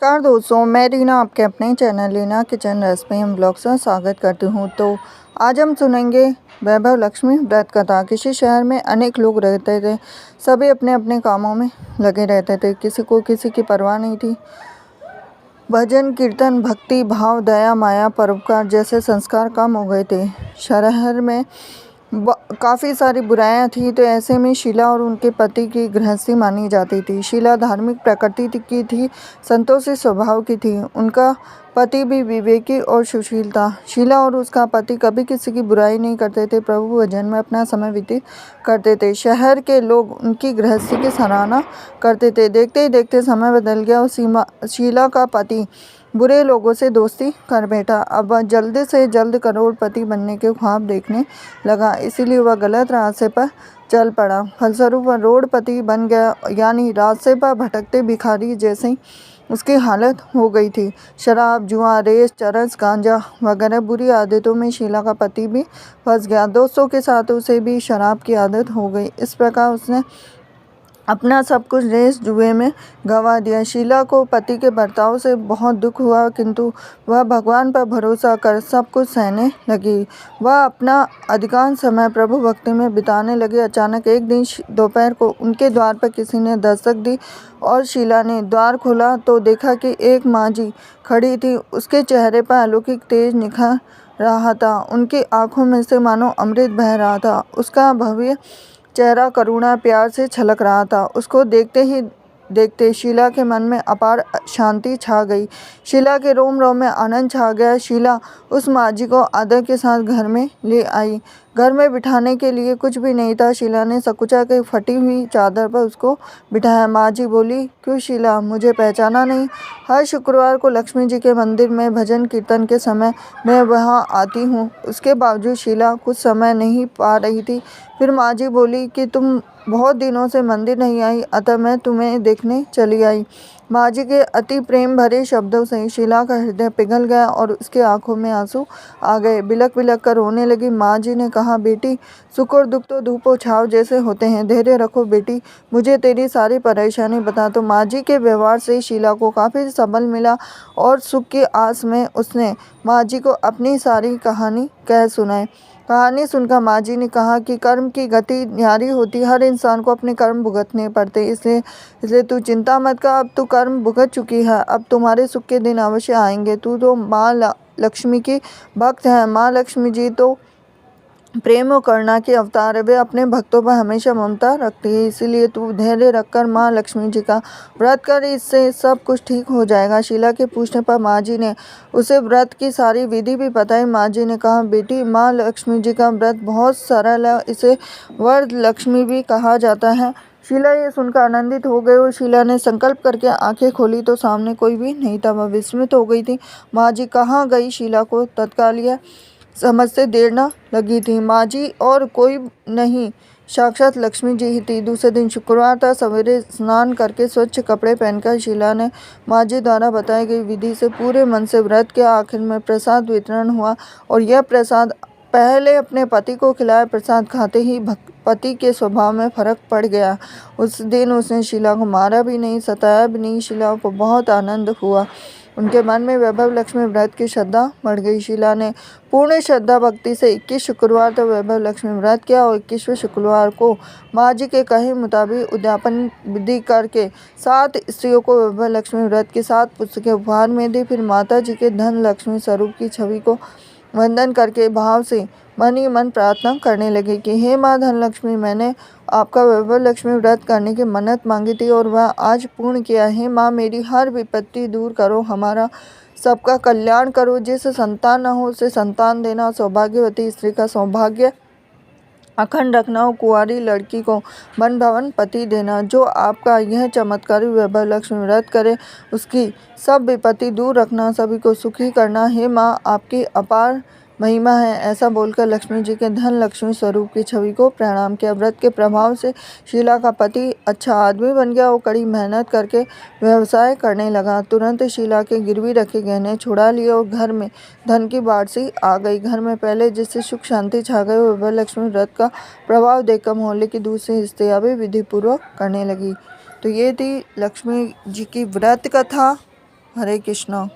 नमस्कार दोस्तों, मैं रीना आपके अपने channel Reena kitchen recipe and blogs में स्वागत करती हूँ। तो आज हम सुनेंगे वैभव लक्ष्मी व्रत कथा। किसी शहर में अनेक लोग रहते थे। सभी अपने अपने कामों में लगे रहते थे। किसी को किसी की परवाह नहीं थी। भजन कीर्तन भक्ति भाव दया माया परोपकार जैसे संस्कार कम हो गए थे। शहर में काफ़ी सारी बुराइयां थी। तो ऐसे में शीला और उनके पति की गृहस्थी मानी जाती थी। शीला धार्मिक प्रकृति की थी, संतोषी स्वभाव की थी। उनका पति भी विवेकी और सुशील था। शीला और उसका पति कभी किसी की बुराई नहीं करते थे। प्रभु भजन में अपना समय व्यतीत करते थे। शहर के लोग उनकी गृहस्थी की सराहना करते थे। देखते ही देखते समय बदल गया और शीला का पति बुरे लोगों से दोस्ती कर बैठा। अब वह जल्द से जल्द करोड़पति बनने के ख्वाब देखने लगा, इसीलिए वह गलत रास्ते पर चल पड़ा। फलस्वरूप वह रोडपति बन गया, यानी रास्ते पर भटकते भिखारी जैसी उसकी हालत हो गई थी। शराब जुआ रेस चरस गांजा वगैरह बुरी आदतों में शीला का पति भी फंस गया। दोस्तों के साथ उसे भी शराब की आदत हो गई। इस प्रकार उसने अपना सब कुछ रेस जुए में गंवा दिया। शीला को पति के बर्ताव से बहुत दुख हुआ, किंतु वह भगवान पर भरोसा कर सब कुछ सहने लगी। वह अपना अधिकांश समय प्रभु भक्ति में बिताने लगी। अचानक एक दिन दोपहर को उनके द्वार पर किसी ने दस्तक दी और शीला ने द्वार खोला तो देखा कि एक माँ जी खड़ी थी। उसके चेहरे पर अलौकिक तेज निखर रहा था। उनकी आंखों में से मानो अमृत बह रहा था। उसका भव्य चेहरा करुणा प्यार से छलक रहा था। उसको देखते ही देखते शीला के मन में अपार शांति छा गई। शीला के रोम रोम में आनंद छा गया। शीला उस माँ जी को आदर के साथ घर में ले आई। घर में बिठाने के लिए कुछ भी नहीं था। शीला ने सकुचा के फटी हुई चादर पर उसको बिठाया। माँ जी बोली, क्यों शीला, मुझे पहचाना नहीं? हर शुक्रवार को लक्ष्मी जी के मंदिर में भजन कीर्तन के समय मैं वहाँ आती हूँ। उसके बावजूद शीला कुछ समय नहीं पा रही थी। फिर माँ जी बोली कि तुम बहुत दिनों से मंदिर नहीं आई, अतः मैं तुम्हें देखने चली आई। माँ जी के अति प्रेम भरे शब्दों से शीला का हृदय पिघल गया और उसके आंखों में आंसू आ गए। बिलक बिलक कर रोने लगी। माँ जी ने कहा, बेटी, सुख और दुख तो धूप और छाव जैसे होते हैं। धैर्य रखो बेटी, मुझे तेरी सारी परेशानी बता। तो माँ जी के व्यवहार से शीला को काफ़ी सबल मिला और सुख की आस में उसने माँ जी को अपनी सारी कहानी कह सुनाई। कहानी सुनकर माँ जी ने कहा कि कर्म की गति न्यारी होती, हर इंसान को अपने कर्म भुगतने पड़ते। इसलिए तू चिंता मत कर, अब तू कर्म भुगत चुकी है, अब तुम्हारे सुख के दिन अवश्य आएंगे। तू तो माँ लक्ष्मी की भक्त है। माँ लक्ष्मी जी तो प्रेम और करुणा के अवतार है। वे अपने भक्तों पर हमेशा ममता रखती है। इसीलिए तू धैर्य रखकर माँ लक्ष्मी जी का व्रत कर, इससे सब कुछ ठीक हो जाएगा। शीला के पूछने पर माँ जी ने उसे व्रत की सारी विधि भी बताई। माँ जी ने कहा, बेटी, माँ लक्ष्मी जी का व्रत बहुत सरल है, इसे वर लक्ष्मी भी कहा जाता है। शीला ये सुनकर आनंदित हो गई और शीला ने संकल्प करके आंखें खोली तो सामने कोई भी नहीं था। वह विस्मित हो गई थी। माँ जी कहाँ गई? शीला को तत्काल यह समझते देर न लगी थी। माँ जी और कोई नहीं, साक्षात लक्ष्मी जी ही थी। दूसरे दिन शुक्रवार था। सवेरे स्नान करके स्वच्छ कपड़े पहनकर शीला ने माँ जी द्वारा बताई गई विधि से पूरे मन से व्रत किया। आखिर में प्रसाद वितरण हुआ और यह प्रसाद पहले अपने पति को खिलाया। प्रसाद खाते ही पति के स्वभाव में फर्क पड़ गया। उस दिन उसने शीला को मारा भी नहीं, सताया भी नहीं। शीला को बहुत आनंद हुआ। उनके मन में वैभव लक्ष्मी व्रत की श्रद्धा बढ़ गई। शीला ने पूर्ण श्रद्धा भक्ति से 21 शुक्रवार तक वैभव लक्ष्मी व्रत किया और 21वें शुक्रवार को माँ जी के कहे मुताबिक उद्यापन विधि करके 7 स्त्रियों को वैभव लक्ष्मी व्रत की 7 पुस्तकें उपहार में दी। फिर माता जी के धन लक्ष्मी स्वरूप की छवि को वंदन करके भाव से मन ही मन प्रार्थना करने लगे कि हे माँ धनलक्ष्मी, मैंने आपका वैभव लक्ष्मी व्रत करने की मन्नत मांगी थी और वह आज पूर्ण किया है। माँ, मेरी हर विपत्ति दूर करो, हमारा सबका कल्याण करो। जिसे संतान न हो उसे संतान देना, सौभाग्यवती स्त्री का सौभाग्य अखंड रखना और कुंवारी लड़की को मन भवन पति देना। जो आपका यह चमत्कारी वैभव लक्ष्मी व्रत करे उसकी सब विपत्ति दूर रखना, सभी को सुखी करना। हे माँ, आपकी अपार महिमा है। ऐसा बोलकर लक्ष्मी जी के धन लक्ष्मी स्वरूप की छवि को प्रणाम किया। व्रत के प्रभाव से शीला का पति अच्छा आदमी बन गया और कड़ी मेहनत करके व्यवसाय करने लगा। तुरंत शीला के गिरवी रखे गहने छुड़ा लिए और घर में धन की बाढ़ सी आ गई। घर में पहले जिससे सुख शांति छा गई, वैभव लक्ष्मी व्रत का प्रभाव देखकर मोहल्ले की दूसरी स्त्रियां भी विधि पूर्वक करने लगी। तो ये थी लक्ष्मी जी की व्रत कथा। हरे कृष्णा।